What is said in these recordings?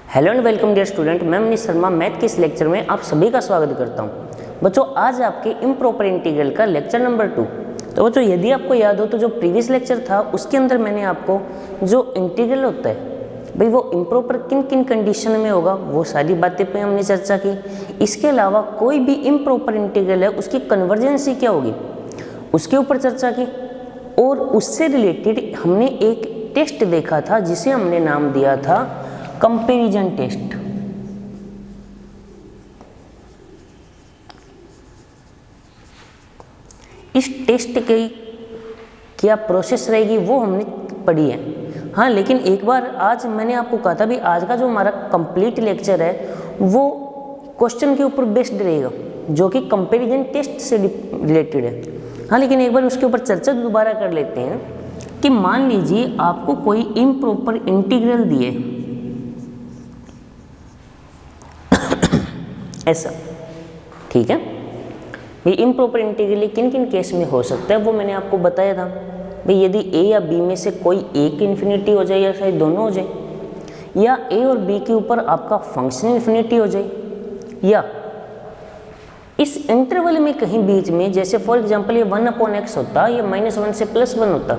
Hello and welcome dear student, मैं Manish Sharma math के इस लेक्चर में आप सभी का स्वागत करता हूं। बच्चों, आज आपके इम्प्रॉपर इंटीग्रल का लेक्चर नंबर 2। तो बच्चों, यदि आपको याद हो तो जो प्रीवियस लेक्चर था उसके अंदर मैंने आपको जो इंटीग्रल होता है भाई वो इम्प्रॉपर किन किन कंडीशन में होगा वो सारी बातें पे हमने चर्चा की। इसके अलावा कोई भी इम्प्रॉपर इंटीग्रल है उसकी कन्वर्जेंसी क्या होगी उसके ऊपर चर्चा की, और उससे रिलेटेड हमने एक टेस्ट देखा था जिसे हमने नाम दिया था कंपैरिजन टेस्ट। इस टेस्ट की क्या प्रोसेस रहेगी वो हमने पढ़ी है। हाँ, लेकिन एक बार आज मैंने आपको कहा था भी आज का जो हमारा कंप्लीट लेक्चर है वो क्वेश्चन के ऊपर बेस्ड रहेगा जो कि कंपैरिजन टेस्ट से रिलेटेड है। हाँ, लेकिन एक बार उसके ऊपर चर्चा दोबारा कर लेते हैं कि मान लीजिए आपको कोई इम्प्रॉपर इंटीग्रल दिए ऐसा, ठीक है। ये इम्प्रॉपर इंटीग्रल किन किन केस में हो सकता है वो मैंने आपको बताया था भाई। यदि ए या बी में से कोई एक इन्फिनिटी हो जाए या शायद दोनों हो जाए, या ए और बी के ऊपर आपका फंक्शन इन्फिनिटी हो जाए, या इस इंटरवल में कहीं बीच में, जैसे फॉर एग्जांपल ये 1/x होता या -1 से +1 होता,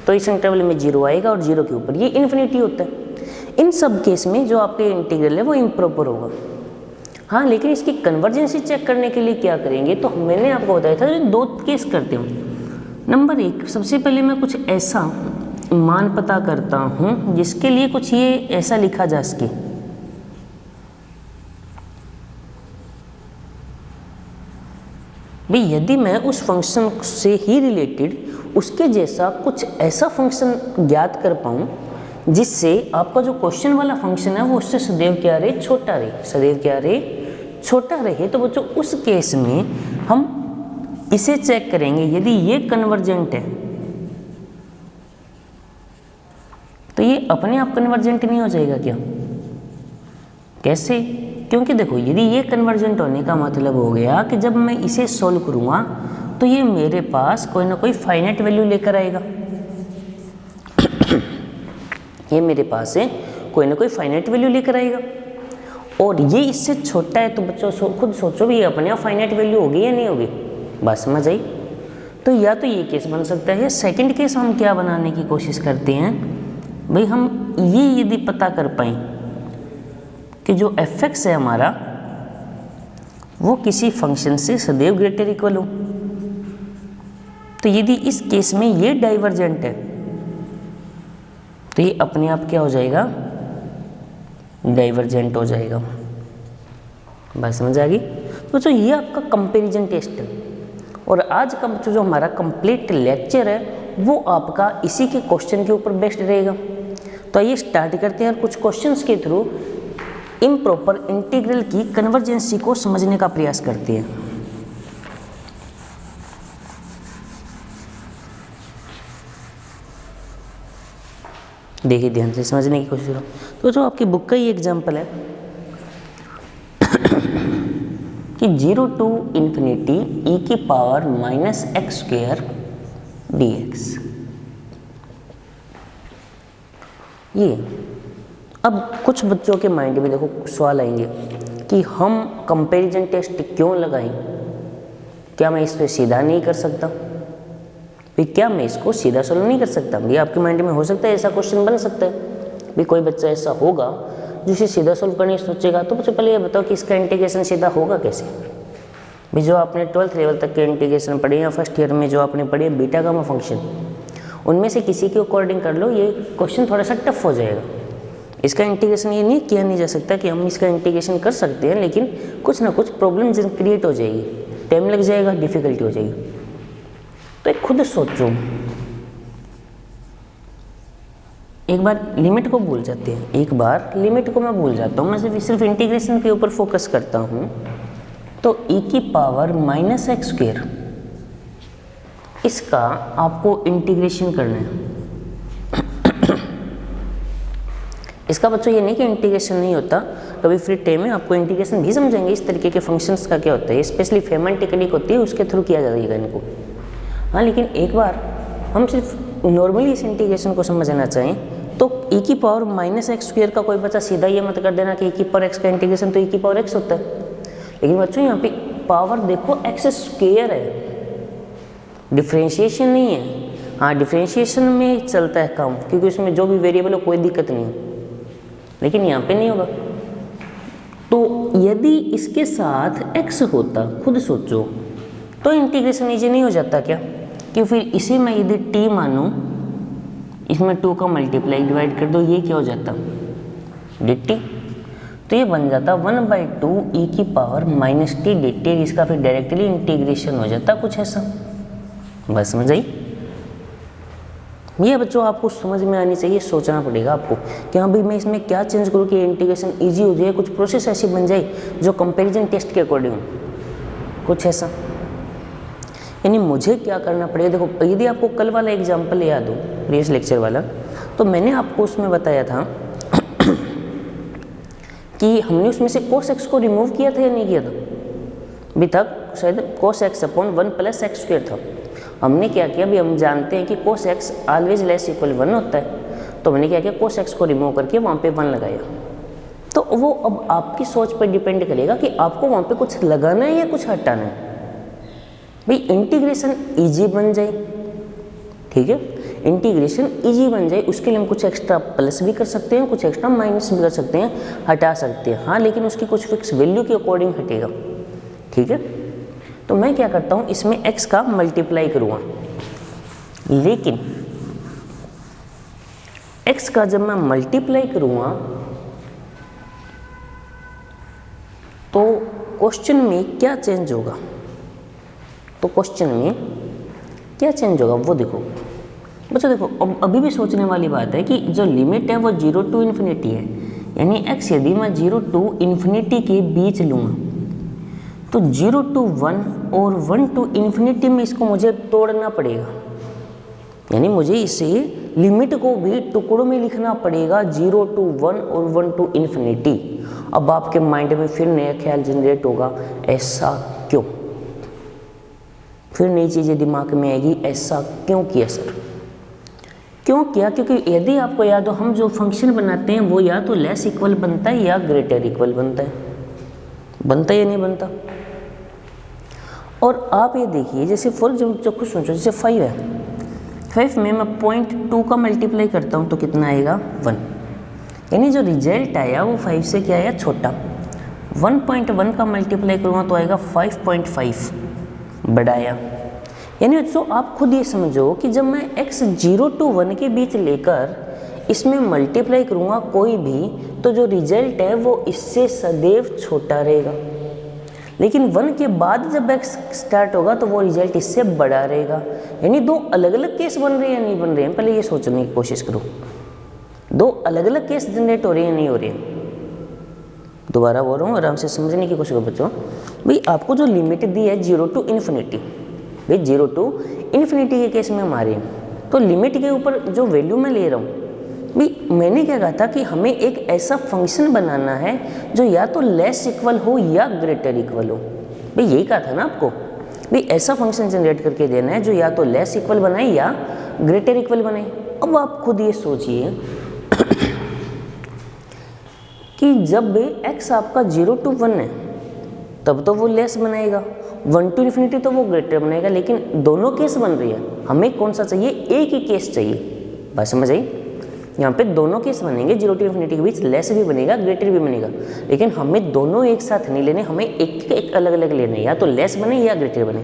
तो इस इंटरवल में 0 आएगा और 0 के ऊपर ये इन्फिनिटी होता है। इन सब केस में जो आपके इंटीग्रल है वो इम्प्रॉपर होगा। हाँ, लेकिन इसकी कन्वर्जेंसी चेक करने के लिए क्या करेंगे, तो मैंने आपको बताया था दो केस करते हूँ। नंबर 1, सबसे पहले मैं कुछ ऐसा मान पता करता हूँ जिसके लिए कुछ ये ऐसा लिखा जा सके। भाई यदि मैं उस फंक्शन से ही रिलेटेड उसके जैसा कुछ ऐसा फंक्शन ज्ञात कर पाऊँ जिससे आपका जो क्वेश्चन वाला फंक्शन है वो उससे सदैव क्या रहे, छोटा रहे, सदैव क्या रहे, छोटा रहे, तो बच्चों उस केस में हम इसे चेक करेंगे। यदि ये कन्वर्जेंट है तो ये अपने आप कन्वर्जेंट नहीं हो जाएगा क्या? कैसे? क्योंकि देखो, यदि ये कन्वर्जेंट होने का मतलब हो गया कि जब मैं इसे सॉल्व करूंगा तो ये मेरे पास कोई ना कोई फाइनाइट वैल्यू लेकर आएगा। ये मेरे पास है कोई ना कोई फाइनाइट वैल्यू लेकर आएगा, और ये इससे छोटा है तो बच्चों खुद सोचो भी ये अपने आप फाइनाइट वैल्यू होगी या नहीं होगी। बस समझ आई? तो या तो ये केस बन सकता है। सेकंड केस हम क्या बनाने की कोशिश करते हैं भाई, हम ये यदि पता कर पाए कि जो fx है हमारा वो किसी फंक्शन से सदैव ग्रेटर इक्वल हो, तो यदि इस केस में ये डाइवर्जेंट है तो ये अपने आप क्या हो जाएगा, डाइवर्जेंट हो जाएगा। बात समझ आ गई? तो जो ये आपका कंपैरिजन टेस्ट है, और आज का जो हमारा कंप्लीट लेक्चर है वो आपका इसी के क्वेश्चन के ऊपर बेस्ड रहेगा। तो आइए स्टार्ट करते हैं और कुछ क्वेश्चंस के थ्रू इम्प्रॉपर इंटीग्रल की कन्वर्जेंसी को समझने का प्रयास करते हैं। देखिए, ध्यान से समझने की कोशिश करो। तो जो आपकी बुक का ही एग्जाम्पल है कि 0 to infinity e⁻⁻x² dx। ये अब कुछ बच्चों के माइंड में देखो सवाल आएंगे कि हम कंपैरिजन टेस्ट क्यों लगाएं, क्या मैं इसको सीधा नहीं कर सकता? भाई क्या मैं इसको सीधा सोल्व नहीं कर सकता? ये आपके माइंड में हो सकता है, ऐसा क्वेश्चन बन सकता है। भाई कोई बच्चा ऐसा होगा जो इसे सीधा सोल्व करने की सोचेगा, तो बच्चों पहले ये बताओ कि इसका इंटीग्रेशन सीधा होगा कैसे? भाई जो आपने 12th लेवल तक के इंटीग्रेशन पढ़े या फर्स्ट ईयर में जो आपने पढ़े बीटा गामा फंक्शन, उनमें से किसी के अकॉर्डिंग कर लो, ये क्वेश्चन थोड़ा सा टफ हो जाएगा। इसका इंटीग्रेशन ये नहीं किया नहीं जा सकता कि हम इसका इंटीग्रेशन कर सकते हैं, लेकिन कुछ ना कुछ प्रॉब्लम क्रिएट हो जाएगी, टाइम लग जाएगा, डिफिकल्टी हो जाएगी। तो एक खुद सोचो, एक बार लिमिट को भूल जाते हैं, एक बार लिमिट को मैं भूल जाता हूँ, मैं सिर्फ इंटीग्रेशन के ऊपर फोकस करता हूँ। तो e⁻⁻x², इसका आपको इंटीग्रेशन करना है। इसका बच्चों ये नहीं कि इंटीग्रेशन नहीं होता, कभी फ्री टाइम में आपको इंटीग्रेशन भी समझेंगे इस तरीके के फंक्शंस का क्या होता है, स्पेशली फेमन टेक्निक होती है उसके थ्रू किया जाएगा इनको। हाँ, लेकिन एक बार हम सिर्फ नॉर्मली इस इंटीग्रेशन को समझना चाहें तो e की पावर माइनस एक्स स्क्वायर का कोई बच्चा सीधा ये मत कर देना कि e की पावर x का इंटीग्रेशन तो e की पावर x होता है। लेकिन बच्चों यहाँ पे पावर देखो x स्क्वायर है, डिफ्रेंशिएशन नहीं है। हाँ, डिफ्रेंशिएशन में चलता है काम, क्योंकि उसमें जो भी वेरिएबल हो कोई दिक्कत नहीं है, लेकिन यहाँ पे नहीं होगा। तो यदि इसके साथ x होता, खुद सोचो, तो इंटीग्रेशन इजी नहीं हो जाता क्या? कि फिर इसी में यदि t मानूं, इसमें 2 का मल्टीप्लाई डिवाइड कर दो, ये क्या हो जाता dt, तो ये बन जाता 1/2 e की पावर माइनस टी dt। इसका फिर डायरेक्टली इंटीग्रेशन हो जाता कुछ ऐसा। बस समझ आई? ये बच्चों आपको समझ में आनी चाहिए, सोचना पड़ेगा आपको कि हाँ भाई मैं इसमें क्या चेंज करूँ कि इंटीग्रेशन इजी हो जाए, कुछ प्रोसेस ऐसी बन जाए जो कंपैरिजन टेस्ट के अकॉर्डिंग हो, कुछ ऐसा। यानी मुझे क्या करना पड़ेगा? देखो, यदि आपको कल वाला एग्जाम्पल याद हो, प्रीवियस लेक्चर वाला, तो मैंने आपको उसमें बताया था कि हमने उसमें से cos x को रिमूव किया था या नहीं किया था? अभी तक शायद cos x upon 1 plus x square था। हमने क्या किया, अभी हम जानते हैं कि cos x always less equal 1 होता है, तो मैंने क्या किया, cos x को रिमूव करके वहाँ पे 1 लगाया। तो वो अब आपकी सोच पर डिपेंड करेगा कि आपको वहाँ पे कुछ लगाना है या कुछ हटाना है। भाई इंटीग्रेशन इजी बन जाए, ठीक है, इंटीग्रेशन इजी बन जाए, उसके लिए हम कुछ एक्स्ट्रा प्लस भी कर सकते हैं, कुछ एक्स्ट्रा माइनस भी कर सकते हैं, हटा सकते हैं। हाँ, लेकिन उसकी कुछ फिक्स वैल्यू के अकॉर्डिंग हटेगा, ठीक है। तो मैं क्या करता हूँ, इसमें x का मल्टीप्लाई करूँगा, लेकिन x का जब मैं मल्टीप्लाई करूँगा तो क्वेश्चन में क्या चेंज होगा, तो क्वेश्चन में क्या चेंज होगा वो देखो बच्चों। देखो, अब अभी भी सोचने वाली बात है कि जो लिमिट है वो 0 टू इन्फिनिटी है, यानी x यदि मैं 0 टू इन्फिनिटी के बीच लूँगा तो 0 टू 1 और 1 टू इन्फिनिटी में इसको मुझे तोड़ना पड़ेगा, यानी मुझे इसे लिमिट को भी टुकड़ों में लिखना पड़ेगा, 0 टू 1 और 1 टू इन्फिनिटी। अब आपके माइंड में फिर नया ख्याल जनरेट होगा, ऐसा क्यों? फिर नई चीज़ें दिमाग में आएगी, ऐसा क्यों किया सर, क्यों किया? क्योंकि यदि आपको याद हो, हम जो फंक्शन बनाते हैं वो या तो लेस इक्वल बनता है या ग्रेटर इक्वल बनता है, बनता है या नहीं बनता। और आप ये देखिए, जैसे फॉर एग्जाम्पल जो कुछ सोचो, जैसे 5 है, 5 में मैं 0.2 का मल्टीप्लाई करता हूँ तो कितना आएगा 1, यानी जो रिजल्ट आया वो 5 से क्या आया, छोटा। 1.1 का मल्टीप्लाई करूँगा तो आएगा 5.5, बड़ा आया। यानी बच्चों आप खुद ये समझो कि जब मैं x 0 टू 1 के बीच लेकर इसमें मल्टीप्लाई करूँगा कोई भी, तो जो रिजल्ट है वो इससे सदैव छोटा रहेगा, लेकिन 1 के बाद जब x स्टार्ट होगा तो वो रिजल्ट इससे बड़ा रहेगा। यानी दो अलग अलग केस बन रहे हैं या नहीं बन रहे हैं, पहले ये सोचने की कोशिश करो, दो अलग अलग केस जनरेट हो रहे हैं या नहीं हो रहे हैं। दोबारा बोल रहा हूँ, आराम से समझने की कोशिश करो बच्चों। भाई आपको जो लिमिट दी है 0 टू इन्फिनिटी, भाई 0 टू इन्फिनिटी के केस में हमारे हैं, तो लिमिट के ऊपर जो वैल्यू मैं ले रहा हूँ, भाई मैंने क्या कहा था कि हमें एक ऐसा फंक्शन बनाना है जो या तो लेस इक्वल हो या ग्रेटर इक्वल हो। भाई यही कहा था ना आपको, भाई ऐसा फंक्शन जनरेट करके देना है जो या तो लेस इक्वल बनाए या ग्रेटर इक्वल बनाए। अब आप खुद ये सोचिए कि जब x आपका 0 टू 1 है तब तो वो लेस बनाएगा, 1 टू इन्फिनिटी तो वो ग्रेटर बनाएगा, लेकिन दोनों केस बन रही है, हमें कौन सा चाहिए, एक ही केस चाहिए। बात समझ आई? यहाँ पे दोनों केस बनेंगे, 0 टू इन्फिनिटी के बीच लेस भी बनेगा ग्रेटर भी बनेगा, लेकिन हमें दोनों एक साथ नहीं लेने, हमें एक एक अलग अलग लेने, या तो लेस बने या ग्रेटर बने।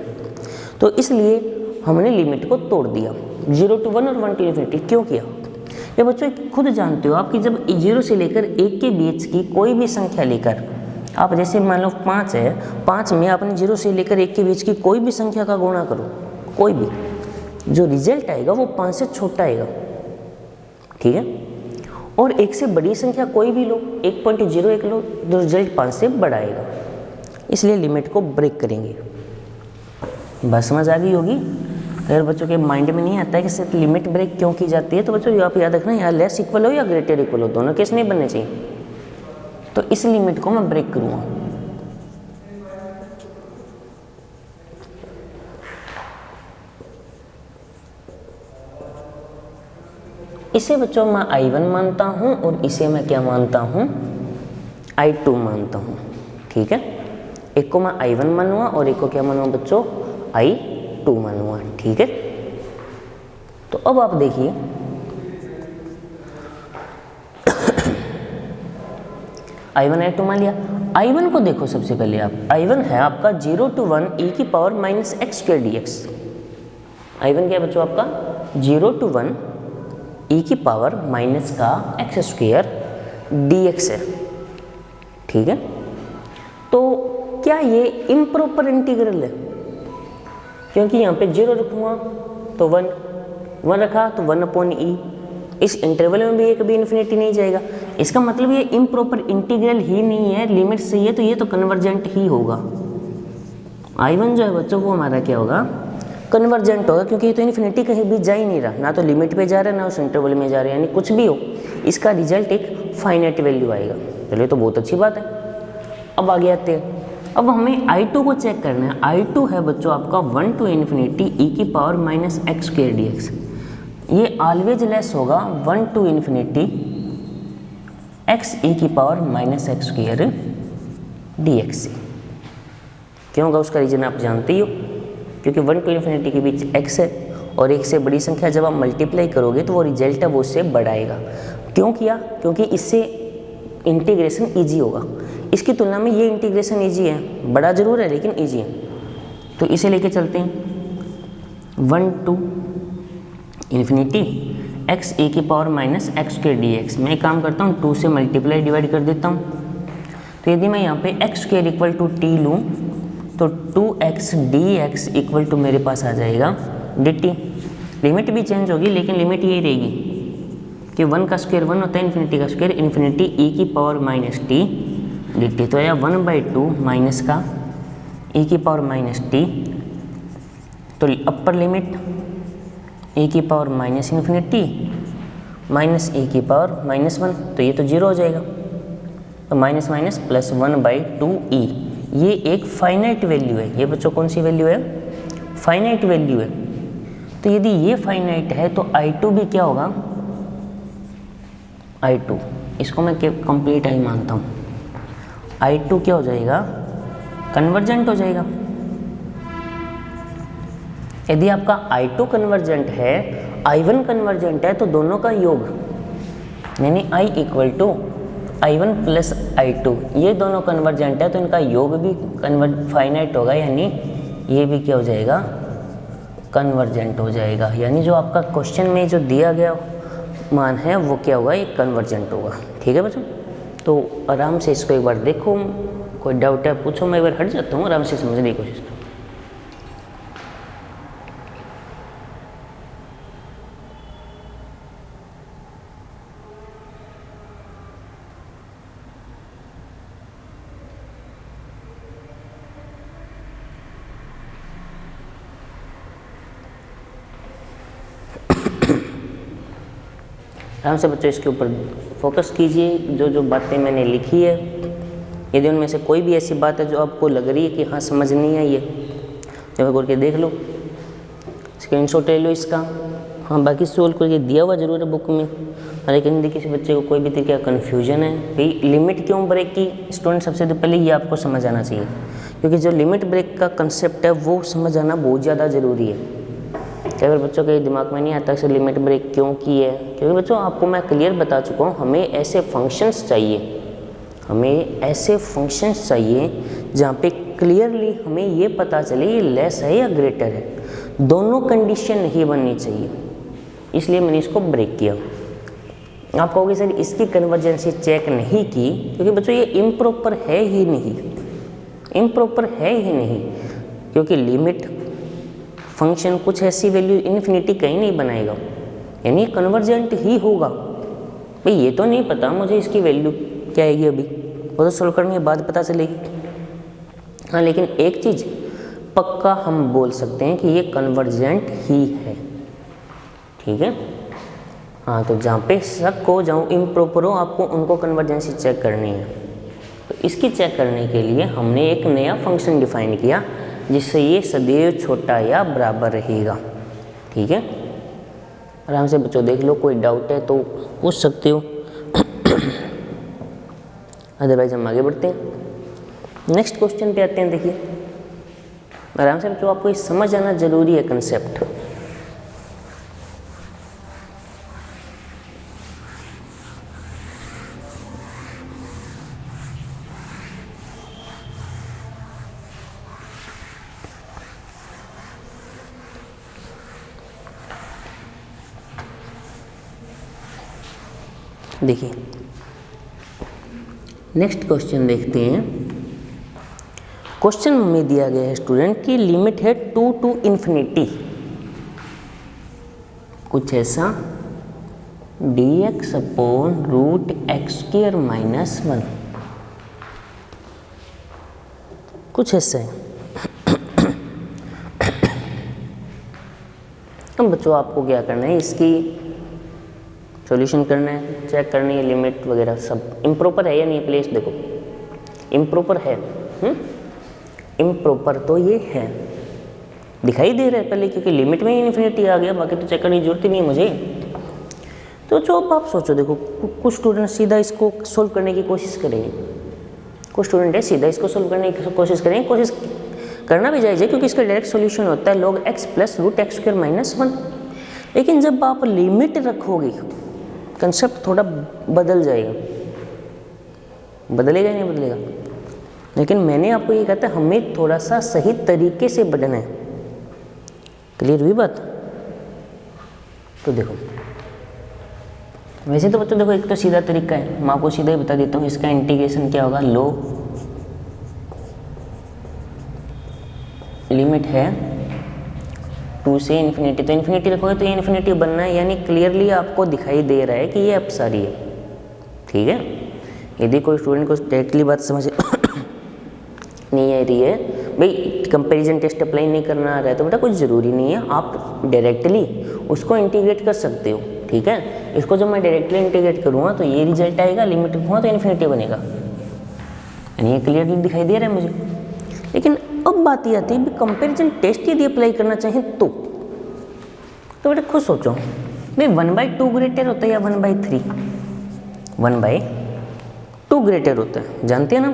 तो इसलिए हमने लिमिट को तोड़ दिया, 0 टू 1 और 1 टू इन्फिनिटी। क्यों किया? ये बच्चों खुद जानते हो आप कि जब 0 से लेकर 1 के बीच की कोई भी संख्या लेकर आप, जैसे मान लो 5 है, 5 में आपने 0 से लेकर 1 के बीच की कोई भी संख्या का गुणा करो, कोई भी, जो रिजल्ट आएगा वो 5 से छोटा आएगा, ठीक है। और 1 से बड़ी संख्या कोई भी लो, 1.01 लो, तो रिजल्ट 5 से बड़ा आएगा। इसलिए लिमिट को ब्रेक करेंगे। बस समझ आ गई होगी। अगर बच्चों के माइंड में नहीं आता है कि सिर्फ लिमिट ब्रेक क्यों की जाती है, तो बच्चों आप याद रखना, यहाँ लेस इक्वल हो या ग्रेटर इक्वल हो, दोनों केस नहीं बनने चाहिए, तो इस लिमिट को मैं ब्रेक करूँगा। इसे बच्चों मैं I1 मानता हूँ और इसे मैं क्या मानता हूँ, I2 मानता हूँ। ठीक है, एक को मैं I1 मानूंगा और एक को क्या मानूंगा बच्चों, I2 मानूंगा। ठीक है, तो अब आप देखिए I1 I2 मान लिया। I1 को देखो सबसे पहले आप, I1 है आपका 0 to 1 e की power minus x square D x. I1 क्या है बच्चों आपका 0 to 1 e की पावर माइनस का एक्स स्क्वायर डी एक्स है। ठीक है, तो क्या ये इम्प्रॉपर इंटीग्रल है, क्योंकि यहाँ पे 0 रखूँगा तो 1 रखा तो 1/e, इस इंटरवल में भी ये कभी इन्फिनिटी नहीं जाएगा। इसका मतलब ये इम्प्रॉपर इंटीग्रल ही नहीं है, लिमिट सही है तो ये तो कन्वर्जेंट ही होगा। I1 जो है बच्चों वो हमारा क्या होगा, कन्वर्जेंट होगा, क्योंकि ये तो इन्फिनिटी कहीं भी जा ही नहीं रहा, ना तो लिमिट पे जा रहा है ना उस इंटरवल में जा रहा है, यानी कुछ भी हो इसका रिजल्ट एक फाइनाइट वैल्यू आएगा। चलिए तो बहुत अच्छी बात है। अब आगे आते हैं, अब हमें I2 को चेक करना है। I2 है बच्चों आपका 1 to इन्फिनिटी e की power minus x square D x. ये ऑलवेज लेस होगा 1 to इन्फिनिटी एक्स e की power minus x square D x से। क्यों होगा उसका रीजन आप जानते ही हो, क्योंकि 1 to इन्फिनिटी के बीच x है और एक से बड़ी संख्या जब आप मल्टीप्लाई करोगे तो वो रिजल्ट है वो उससे बढ़ाएगा। क्यों किया, क्योंकि इससे इंटीग्रेशन ईजी होगा, इसकी तुलना में ये इंटीग्रेशन ईजी है, बड़ा जरूर है लेकिन ईजी है। तो इसे लेके चलते हैं 1 to इन्फिनिटी एक्स e की power minus x square D x. मैं एक काम करता हूँ 2 से मल्टीप्लाई डिवाइड कर देता हूँ। तो यदि मैं यहाँ पे X square equal to T लूँ तो 2x dx इक्वल टू मेरे पास आ जाएगा dt। लिमिट भी चेंज होगी लेकिन लिमिट यही रहेगी कि 1 का स्क्वायर 1 होता है, इन्फिनिटी का स्क्वायर इन्फिनिटी e की पावर माइनस टी dt। तो यह 1/2 माइनस का e की पावर माइनस टी, तो अपर लिमिट e की power minus infinity minus e की पावर माइनस 1, तो ये तो 0 हो जाएगा। तो माइनस माइनस प्लस 1/2e, ये एक फाइनाइट वैल्यू है। ये बच्चों कौन सी वैल्यू है, फाइनाइट वैल्यू है। तो यदि ये फाइनाइट है तो I2 भी क्या होगा, I2 इसको मैं कंप्लीट आई मानता हूँ, I2 क्या हो जाएगा, कन्वर्जेंट हो जाएगा। यदि आपका I2 कन्वर्जेंट है, I1 कन्वर्जेंट है, तो दोनों का योग यानी I equal to I1 plus I2, ये दोनों कन्वर्जेंट है तो इनका योग भी फाइनाइट होगा, यानी ये भी क्या हो जाएगा, कन्वर्जेंट हो जाएगा। यानी जो आपका क्वेश्चन में जो दिया गया मान है वो क्या होगा, ये कन्वर्जेंट होगा। ठीक है बच्चों, तो आराम से इसको एक बार देखो, कोई डाउट है पूछो, मैं एक बार हट जाता हूँ, आराम से समझने की कोशिश करो। आराम से बच्चों इसके ऊपर फोकस कीजिए। जो जो बातें मैंने लिखी है, यदि उनमें से कोई भी ऐसी बात है जो आपको लग रही है कि हाँ समझ नहीं आई है, जब करके देख लो, स्क्रीनशॉट ले लो इसका। हाँ बाकी सोल्व करके दिया हुआ जरूर है बुक में, लेकिन यदि किसी बच्चे को कोई भी तरीके का कन्फ्यूजन है, भाई लिमिट क्यों ब्रेक की, स्टूडेंट सबसे पहले ये आपको समझ आना चाहिए, क्योंकि जो लिमिट ब्रेक का कंसेप्ट है वो समझ आना बहुत ज़्यादा ज़रूरी है। कई बार बच्चों के दिमाग में नहीं आता कि लिमिट ब्रेक क्यों की है, क्योंकि बच्चों आपको मैं क्लियर बता चुका हूँ, हमें ऐसे फंक्शंस चाहिए, हमें ऐसे फंक्शंस चाहिए जहाँ पे क्लियरली हमें ये पता चले ये लेस है या ग्रेटर है, दोनों कंडीशन नहीं बननी चाहिए, इसलिए मैंने इसको ब्रेक किया। आप कहोगे सर इसकी कन्वर्जेंसी चेक नहीं की, क्योंकि बच्चों ये इम्प्रॉपर है ही नहीं, इम्प्रॉपर है ही नहीं, क्योंकि लिमिट फंक्शन कुछ ऐसी वैल्यू इन्फिनिटी कहीं नहीं बनाएगा, यानी कन्वर्जेंट ही होगा। भाई ये तो नहीं पता मुझे इसकी वैल्यू क्या आएगी, अभी वो तो सोल्व करने के बाद पता चलेगी। हाँ लेकिन एक चीज़ पक्का हम बोल सकते हैं कि ये कन्वर्जेंट ही है। ठीक है, हाँ तो जहाँ पे शक हो, जहाँ इम्प्रॉपर हो, आपको उनको कन्वर्जेंसी चेक करनी है। तो इसकी चेक करने के लिए हमने एक नया फंक्शन डिफाइन किया जिससे ये सदैव छोटा या बराबर रहेगा। ठीक है, आराम से बच्चों देख लो, कोई डाउट है तो पूछ सकते हो, अदरवाइज हम आगे बढ़ते हैं। नेक्स्ट क्वेश्चन पे आते हैं। देखिए आराम से बच्चों, आपको ये समझ आना जरूरी है कंसेप्ट। देखिए नेक्स्ट क्वेश्चन देखते हैं। क्वेश्चन में दिया गया है स्टूडेंट की लिमिट है 2 to इन्फिनिटी, कुछ ऐसा dx upon root X square minus 1, कुछ ऐसा है। अब बच्चों आपको क्या करना है, इसकी सॉल्यूशन करना है, चेक करनी है लिमिट वगैरह सब इम्प्रॉपर है या नहीं। प्लेस देखो इम्प्रॉपर है, इम्प्रॉपर तो ये है, दिखाई दे रहा है पहले, क्योंकि लिमिट में ही इन्फिनिटी आ गया, बाकी तो चेक करने की जरूरत ही नहीं है मुझे। तो जो अब आप सोचो, देखो कुछ स्टूडेंट सीधा इसको सोल्व करने की कोशिश करेंगे, कुछ स्टूडेंट है सीधा इसको सोल्व करने की कोशिश करेंगे, कोशिश करना भी जायज़ है क्योंकि इसका डायरेक्ट सॉल्यूशन होता है log x plus root X square minus 1। लेकिन जब आप लिमिट रखोगे कंसेप्ट थोड़ा बदल जाएगा, बदलेगा नहीं बदलेगा। लेकिन मैंने आपको ये कहा था हमें थोड़ा सा सही तरीके से बढ़ना है, क्लियर हुई बात। तो देखो वैसे तो बच्चों देखो एक तो सीधा तरीका है, मैं आपको सीधा ही बता देता हूँ, इसका इंटीग्रेशन क्या होगा, लो लिमिट है 2 से इन्फिनिटी, तो इन्फिनिटी रखोगे तो ये इन्फिनिटी बनना है, यानी क्लियरली आपको दिखाई दे रहा है कि ये अपसारी है, ठीक है। यदि कोई स्टूडेंट को डायरेक्टली बात समझ नहीं आ रही है, भाई कंपैरिजन टेस्ट अप्लाई नहीं करना आ रहा है, तो बेटा कुछ ज़रूरी नहीं है, आप डायरेक्टली उसको इंटीग्रेट कर सकते हो, ठीक है। इसको जब मैं डायरेक्टली इंटीग्रेट करूँगा तो ये रिजल्ट आएगा, लिमिट रखूँगा तो इन्फिनिटी बनेगा, यानी ये क्लियरली दिखाई दे रहा है मुझे। लेकिन अब बात ये आती है कंपैरिजन टेस्ट यदि अप्लाई करना चाहें तो बेटा खुद सोचो, भाई 1/2 ग्रेटर होता है या 1/3? 1/2 ग्रेटर होता है, जानते हैं ना।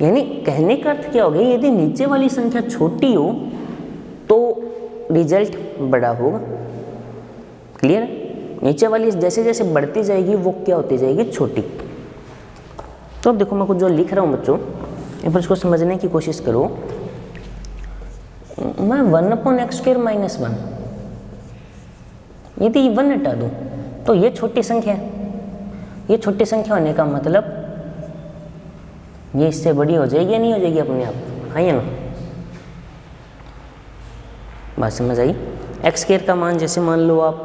यानी कहने का अर्थ क्या हो गया, यदि नीचे वाली संख्या छोटी हो तो रिजल्ट बड़ा होगा, क्लियर है। नीचे वाली जैसे जैसे बढ़ती जाएगी वो क्या होती जाएगी, छोटी। तो अब देखो मैं कुछ जो लिख रहा हूँ बच्चों, एक बार इसको समझने की कोशिश करो। मैं 1/x स्क्वायर माइनस 1, यदि 1 हटा दूँ तो ये छोटी संख्या है, ये छोटी संख्या होने का मतलब ये इससे बड़ी हो जाएगी या नहीं हो जाएगी अपने आप, हाँ या ना। बात समझ आई। एक्स स्क्वायर का मान जैसे मान लो आप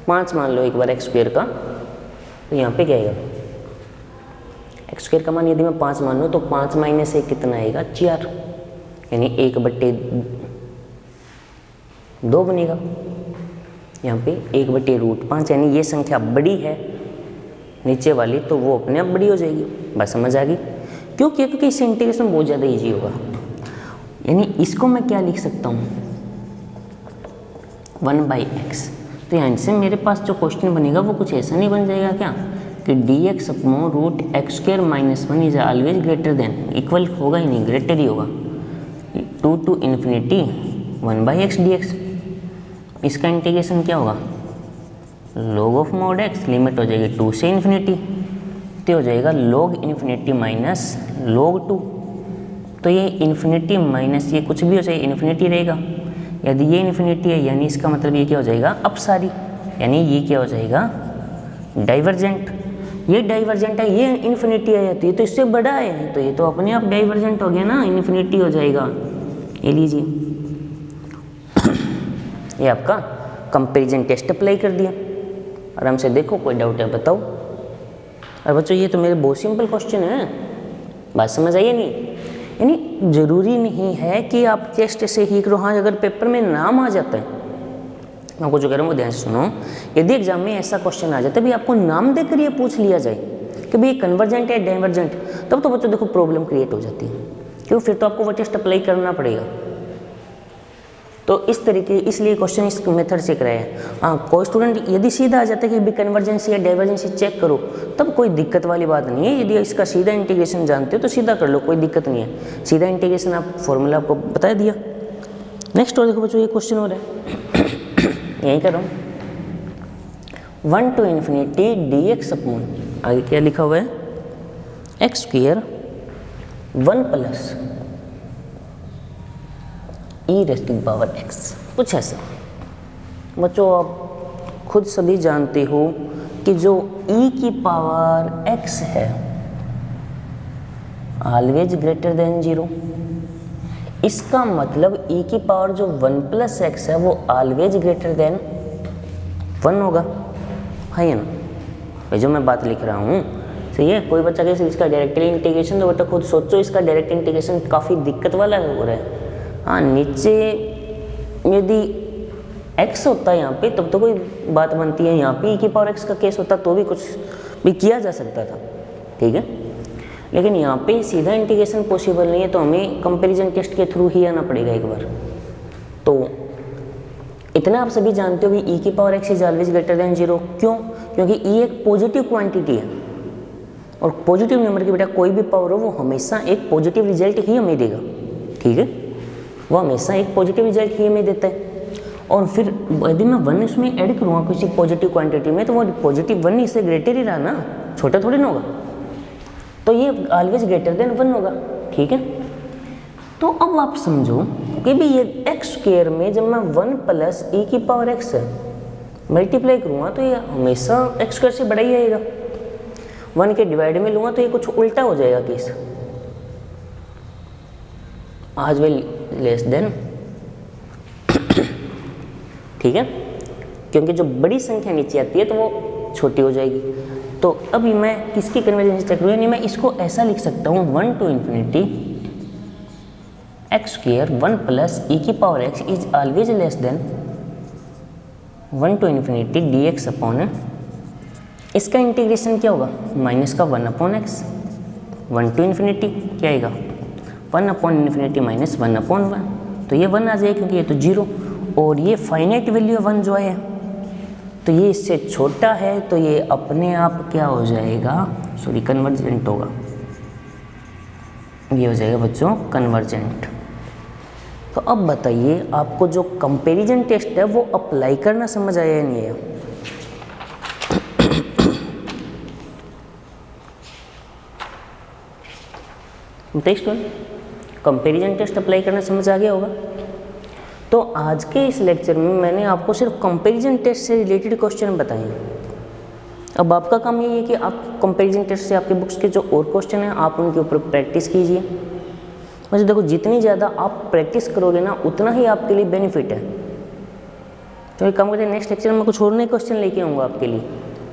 5 मान लो एक बार एक्स स्क्वायर का, तो यहाँ पे क्या आएगा, एक्स स्क्वायर का मान यदि मैं 5 मान लूँ तो 5 माइनस 1 कितना आएगा, 4, यानी 1/2 बनेगा। यहाँ पे 1/√5, यानी ये संख्या बड़ी है नीचे वाली, तो वो अपने आप बड़ी हो जाएगी। बस समझ आ गई क्यों, क्योंकि इससे इंटीग्रेशन बहुत ज़्यादा इजी होगा। यानी इसको मैं क्या लिख सकता हूँ, 1/x। तो यहाँ से मेरे पास जो क्वेश्चन बनेगा वो कुछ ऐसा नहीं बन जाएगा क्या कि dx upon root X square minus 1 is always greater than, equal होगा ही नहीं, ग्रेटर ही होगा, 2 to इन्फिनिटी 1/x dx। इसका इंटीग्रेशन क्या होगा, log of mod x, limit हो जाएगी 2 से इन्फिनिटी, तो हो जाएगा log इन्फिनिटी माइनस log 2। तो ये इन्फिनिटी माइनस ये कुछ भी हो जाए इन्फिनिटी रहेगा। यदि ये इन्फिनिटी है यानी इसका मतलब ये क्या हो जाएगा, अपसारी, यानी ये क्या हो जाएगा, डाइवर्जेंट। ये डाइवर्जेंट है, ये इन्फिनिटी है तो ये तो इससे बड़ा है, तो ये तो अपने आप डाइवर्जेंट हो गया ना, इन्फिनिटी हो जाएगा। ये लीजिए ये आपका कंपैरिजन टेस्ट अप्लाई कर दिया। आराम से देखो, कोई डाउट है बताओ। और बच्चों ये तो मेरे बहुत सिंपल क्वेश्चन है, बात समझ आई नहीं। यानी ज़रूरी नहीं है कि आप टेस्ट से ही करो, हाँ अगर पेपर में नाम आ जाता है, मैं आपको जो कह रहा हूँ वो ध्यान से सुनो। यदि एग्जाम में ऐसा क्वेश्चन आ जाता है भाई आपको नाम देकर ये पूछ लिया जाए कि भाई कन्वर्जेंट है डाइवर्जेंट, तब तो बच्चों देखो प्रॉब्लम क्रिएट हो जाती है, क्यों, फिर तो आपको वो टेस्ट अप्लाई करना पड़ेगा। तो इस तरीके इसलिए क्वेश्चन इस मेथड से कराया है। हाँ, कोई स्टूडेंट यदि सीधा आ जाता है कि भी कन्वर्जेंसी या डाइवर्जेंसी चेक करो, तब कोई दिक्कत वाली बात नहीं है। यदि इसका सीधा इंटीग्रेशन जानते हो तो सीधा कर लो, कोई दिक्कत नहीं है। सीधा इंटीग्रेशन आप फॉर्मूला आपको बता दिया। नेक्स्ट और देखो बच्चों, ये क्वेश्चन हो रहा है यहीं कर रहा हूँ, 1 to infinity dx अपॉन, आगे क्या लिखा हुआ है, X square 1 plus E raise to power X, कुछ ऐसा। बच्चों आप खुद सभी जानते हो कि जो ई की पावर एक्स है ऑलवेज ग्रेटर देन 0। इसका मतलब ई की पावर जो 1 प्लस एक्स है वो ऑलवेज ग्रेटर देन 1 होगा, है या ना? भाई जो मैं बात लिख रहा हूँ सही है। कोई बच्चा कैसे इसका डायरेक्टली इंटीग्रेशन, तो बेटा खुद सोचो, इसका डायरेक्ट इंटीग्रेशन काफ़ी दिक्कत वाला हो रहा है। हाँ, नीचे यदि x होता है यहाँ पे तब तो कोई बात बनती है, यहाँ पे e की पावर x का केस होता तो भी कुछ भी किया जा सकता था, ठीक है। लेकिन यहाँ पे सीधा इंटीग्रेशन पॉसिबल नहीं है, तो हमें कंपैरिजन टेस्ट के थ्रू ही आना पड़ेगा एक बार। तो इतना आप सभी जानते हो कि e की power x is always greater then 0। क्यों? क्योंकि e एक पॉजिटिव क्वांटिटी है, और पॉजिटिव नंबर की बेटा कोई भी पावर हो वो हमेशा एक पॉजिटिव रिजल्ट ही हमें देगा, ठीक है। वो हमेशा एक पॉजिटिव रिजल्ट ही हमें देता है। और फिर यदि मैं 1 इसमें ऐड करूँगा किसी पॉजिटिव क्वांटिटी में, तो वो पॉजिटिव 1 इससे ग्रेटर ही रहा ना, छोटा थोड़ी ना होगा। तो ये ऑलवेज ग्रेटर देन 1 होगा, ठीक है। तो अब आप समझो कि भी ये एक्स स्क्वायर में जब मैं 1 प्लस ई की पावर एक्स मल्टीप्लाई करूँगा तो ये हमेशा एक्स स्क्वायर से बड़ा ही आएगा। 1 के डिवाइड में लूँगा तो ये कुछ उल्टा हो जाएगा केस, आज वेल लेस देन, ठीक है। क्योंकि जो बड़ी संख्या नीचे आती है तो वो छोटी हो जाएगी। तो अभी मैं किसकी कन्वर्जेंस चेक करूँ, यानी मैं इसको ऐसा लिख सकता हूँ 1 to infinity X square 1 plus E की power X is always less than 1 to infinity dx upon, इसका इंटीग्रेशन क्या होगा, माइनस का 1 अपॉन एक्स, 1 to infinity क्या आएगा, 1 अपॉन इन्फिनिटी माइनस 1 अपॉन 1, तो ये 1 आ जाएगा क्योंकि ये तो 0, और ये फाइनाइट वैल्यू 1 जो है तो ये इससे छोटा है, तो ये अपने आप क्या हो जाएगा, सॉरी कन्वर्जेंट होगा, ये हो जाएगा बच्चों कन्वर्जेंट। तो अब बताइए आपको जो कंपैरिजन टेस्ट है वो अप्लाई करना समझ आया या नहीं आया? टेस्ट कंपैरिजन टेस्ट अप्लाई करना समझ आ गया होगा। तो आज के इस लेक्चर में मैंने आपको सिर्फ कंपैरिजन टेस्ट से रिलेटेड क्वेश्चन बताए हैं। अब आपका काम ये है कि आप कंपैरिजन टेस्ट से आपके बुक्स के जो और क्वेश्चन हैं आप उनके ऊपर प्रैक्टिस कीजिए। बस देखो जितनी ज़्यादा आप प्रैक्टिस करोगे ना उतना ही आपके लिए बेनिफिट है। तो एक काम करते हैं, नेक्स्ट लेक्चर में कुछ और नए क्वेश्चन लेके आऊँगा आपके लिए,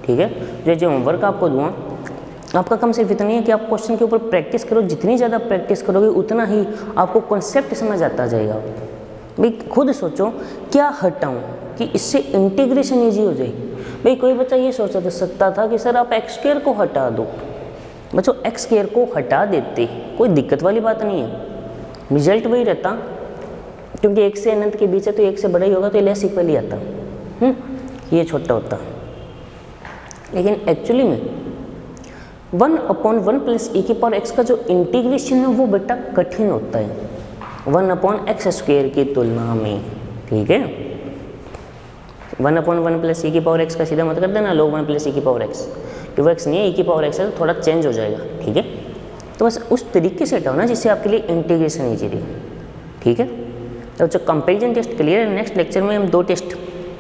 ठीक है। जो होमवर्क आपको दूँगा, आपका काम सिर्फ इतना ही है कि आप क्वेश्चन के ऊपर प्रैक्टिस करो। जितनी ज़्यादा प्रैक्टिस करोगे उतना ही आपको कॉन्सेप्ट समझ आता जाएगा। भाई खुद सोचो क्या हटाऊँ कि इससे इंटीग्रेशन ईजी हो जाएगी। भाई कोई बच्चा ये सोच सकता था कि सर आप एक्स स्क्वायर को हटा दो। बच्चों एक्स स्क्वायर को हटा देते कोई दिक्कत वाली बात नहीं है, रिजल्ट वही रहता, क्योंकि 1 से अनंत के बीच है तो 1 से बड़ा ही होगा तो लेस इक्वल ही आता, ये छोटा होता। लेकिन एक्चुअली में 1 अपॉन 1 प्लस ई की पावर एक्स का जो इंटीग्रेशन है वो बेटा कठिन होता है 1 अपॉन एक्स स्क्वायर की तुलना में, ठीक है। 1 अपॉन 1 प्लस ई की पावर एक्स का सीधा मत कर देना log 1 प्लस ई की पावर एक्स, क्योंकि एक्स नहीं है, ई की पावर एक्स है तो थोड़ा चेंज हो जाएगा, ठीक है। तो बस उस तरीके से हटाओ ना जिससे आपके लिए इंटीग्रेशन ईजी रहे, ठीक है। तो जो कंपैरिजन टेस्ट क्लियर है, नेक्स्ट लेक्चर में हम 2 टेस्ट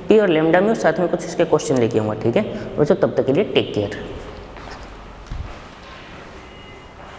पी और लैम्डा में और साथ में कुछ इसके क्वेश्चन लेके आऊँगा, ठीक है। और तब तक के लिए टेक केयर।